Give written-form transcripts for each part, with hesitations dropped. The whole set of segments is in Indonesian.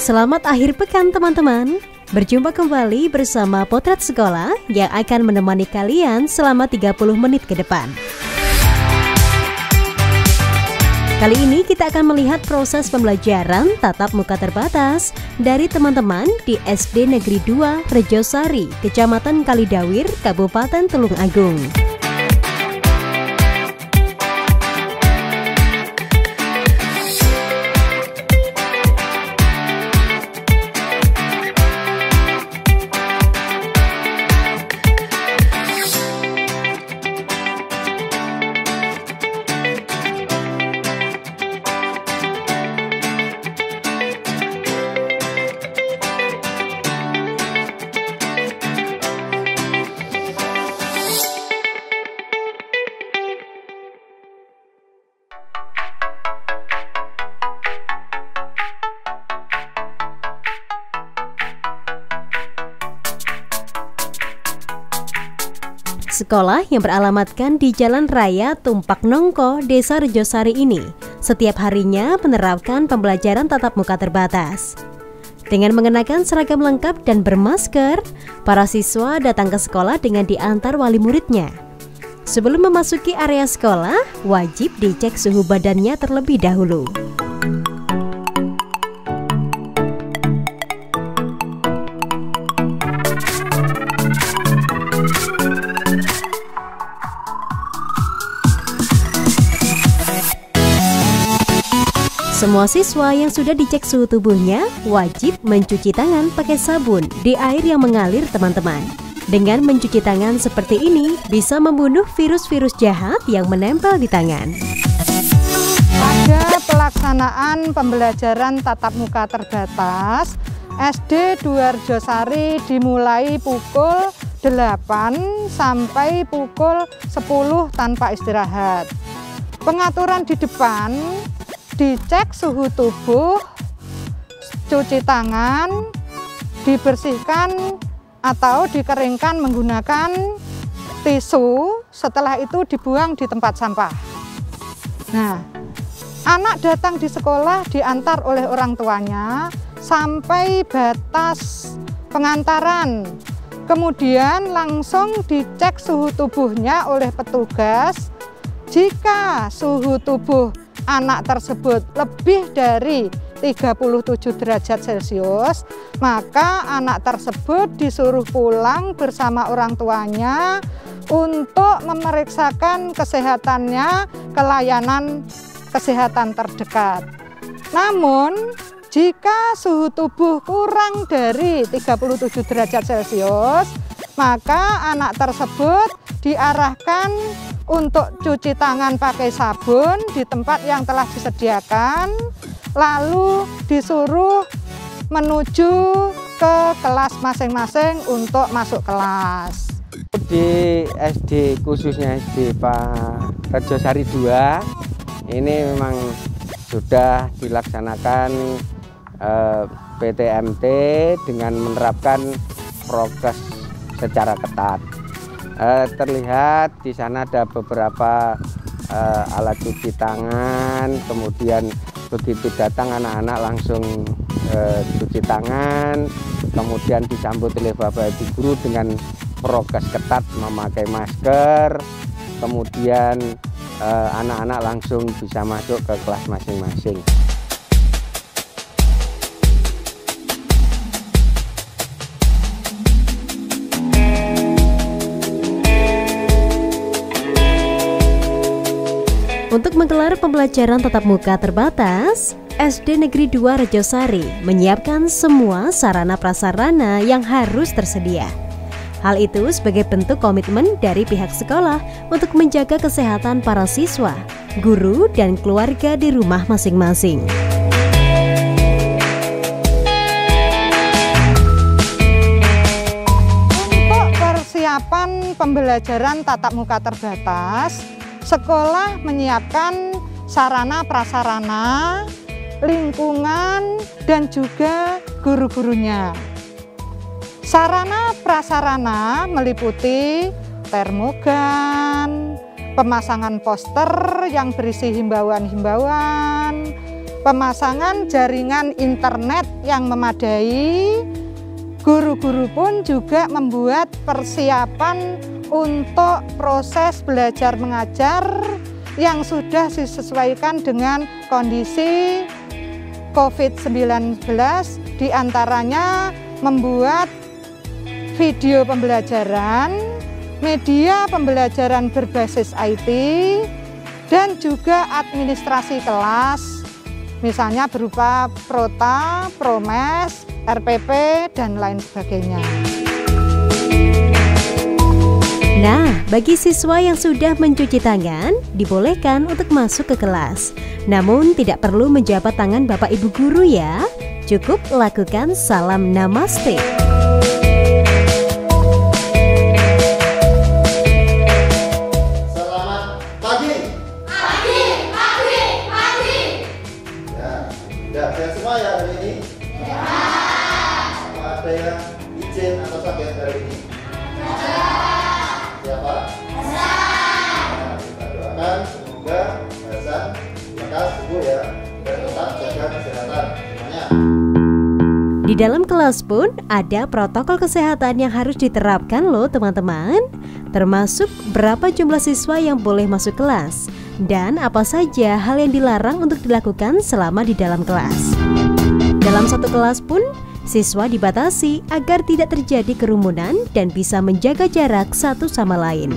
Selamat akhir pekan teman-teman. Berjumpa kembali bersama Potret Sekolah yang akan menemani kalian selama 30 menit ke depan. Kali ini kita akan melihat proses pembelajaran tatap muka terbatas dari teman-teman di SD Negeri 2 Rejosari, Kecamatan Kalidawir, Kabupaten Tulung Agung. Sekolah yang beralamatkan di Jalan Raya Tumpak Nongko, Desa Rejosari ini setiap harinya menerapkan pembelajaran tatap muka terbatas. Dengan mengenakan seragam lengkap dan bermasker, para siswa datang ke sekolah dengan diantar wali muridnya. Sebelum memasuki area sekolah, wajib dicek suhu badannya terlebih dahulu. Semua siswa yang sudah dicek suhu tubuhnya wajib mencuci tangan pakai sabun di air yang mengalir teman-teman. Dengan mencuci tangan seperti ini bisa membunuh virus-virus jahat yang menempel di tangan. Pada pelaksanaan pembelajaran tatap muka terbatas, SD 2 Rejosari dimulai pukul 8 sampai pukul 10 tanpa istirahat. Pengaturan di depan, dicek suhu tubuh, cuci tangan, dibersihkan atau dikeringkan menggunakan tisu, setelah itu dibuang di tempat sampah. Nah, anak datang di sekolah diantar oleh orang tuanya sampai batas pengantaran, kemudian langsung dicek suhu tubuhnya oleh petugas. Jika suhu tubuh anak tersebut lebih dari 37 derajat Celcius, maka anak tersebut disuruh pulang bersama orang tuanya untuk memeriksakan kesehatannya ke layanan kesehatan terdekat. Namun, jika suhu tubuh kurang dari 37 derajat Celcius, maka anak tersebut diarahkan untuk cuci tangan pakai sabun di tempat yang telah disediakan, lalu disuruh menuju ke kelas masing-masing untuk masuk kelas. Di SD, khususnya SD Pak Rejosari 2, ini memang sudah dilaksanakan PTMT dengan menerapkan prokes secara ketat. Terlihat di sana ada beberapa alat cuci tangan, kemudian begitu datang anak-anak langsung cuci tangan, kemudian disambut oleh bapak ibu guru dengan prokes ketat memakai masker, kemudian anak-anak langsung bisa masuk ke kelas masing-masing. Untuk menggelar pembelajaran tatap muka terbatas, SD Negeri 2 Rejosari menyiapkan semua sarana prasarana yang harus tersedia. Hal itu sebagai bentuk komitmen dari pihak sekolah untuk menjaga kesehatan para siswa, guru, dan keluarga di rumah masing-masing. Untuk persiapan pembelajaran tatap muka terbatas, sekolah menyiapkan sarana prasarana, lingkungan, dan juga guru-gurunya. Sarana prasarana meliputi termogan, pemasangan poster yang berisi himbauan-himbauan, pemasangan jaringan internet yang memadai. Guru-guru pun juga membuat persiapan untuk proses belajar mengajar yang sudah disesuaikan dengan kondisi COVID-19, diantaranya membuat video pembelajaran, media pembelajaran berbasis IT, dan juga administrasi kelas, misalnya berupa Prota, Promes, RPP, dan lain sebagainya. Nah, bagi siswa yang sudah mencuci tangan, dibolehkan untuk masuk ke kelas. Namun tidak perlu menjabat tangan Bapak Ibu guru ya. Cukup lakukan salam namaste. Selamat pagi. Ya, sehat semua ya hari ini? Ya. Apa ada yang izin atau sakit hari ini? Siapa? Nah, kita doakan semoga Hasan lekas sembuh ya, dan tetap jaga kesehatan semuanya. Di dalam kelas pun ada protokol kesehatan yang harus diterapkan loh teman-teman. Termasuk berapa jumlah siswa yang boleh masuk kelas dan apa saja hal yang dilarang untuk dilakukan selama di dalam kelas. Dalam satu kelas pun siswa dibatasi agar tidak terjadi kerumunan dan bisa menjaga jarak satu sama lain.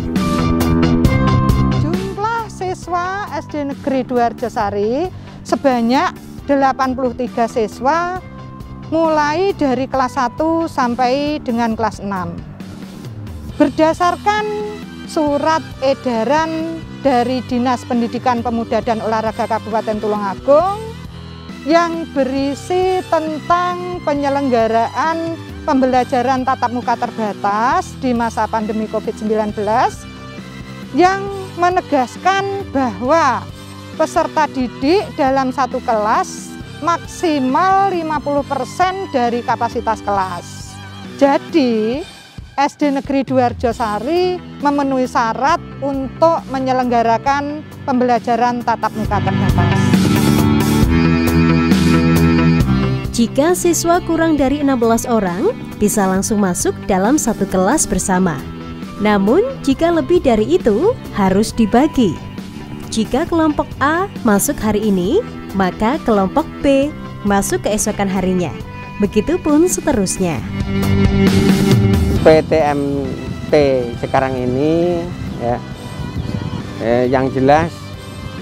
Jumlah siswa SD Negeri 2 Arjosari sebanyak 83 siswa mulai dari kelas 1 sampai dengan kelas 6. Berdasarkan surat edaran dari Dinas Pendidikan Pemuda dan Olahraga Kabupaten Tulungagung yang berisi tentang penyelenggaraan pembelajaran tatap muka terbatas di masa pandemi COVID-19 yang menegaskan bahwa peserta didik dalam satu kelas maksimal 50% dari kapasitas kelas. Jadi SD Negeri 2 Arjosari memenuhi syarat untuk menyelenggarakan pembelajaran tatap muka terbatas. Jika siswa kurang dari 16 orang, bisa langsung masuk dalam satu kelas bersama. Namun, jika lebih dari itu, harus dibagi. Jika kelompok A masuk hari ini, maka kelompok B masuk keesokan harinya. Begitupun seterusnya. PTMT sekarang ini ya, yang jelas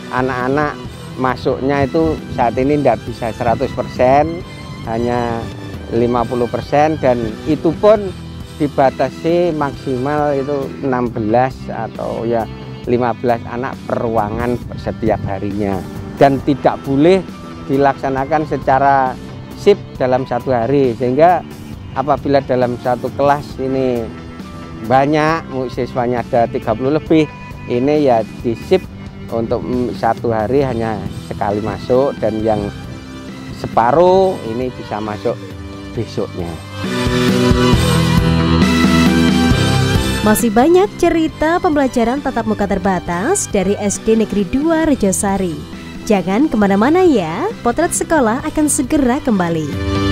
anak-anak masuknya itu saat ini tidak bisa 100%, hanya 50%, dan itu pun dibatasi maksimal itu 16 atau ya 15 anak per ruangan setiap harinya, dan tidak boleh dilaksanakan secara shift dalam satu hari, sehingga apabila dalam satu kelas ini banyak siswanya ada 30 lebih, ini ya di shift untuk satu hari hanya sekali masuk, dan yang separuh ini bisa masuk besoknya. Masih banyak cerita pembelajaran tatap muka terbatas dari SD Negeri 2 Arjosari. Jangan kemana-mana ya, Potret Sekolah akan segera kembali.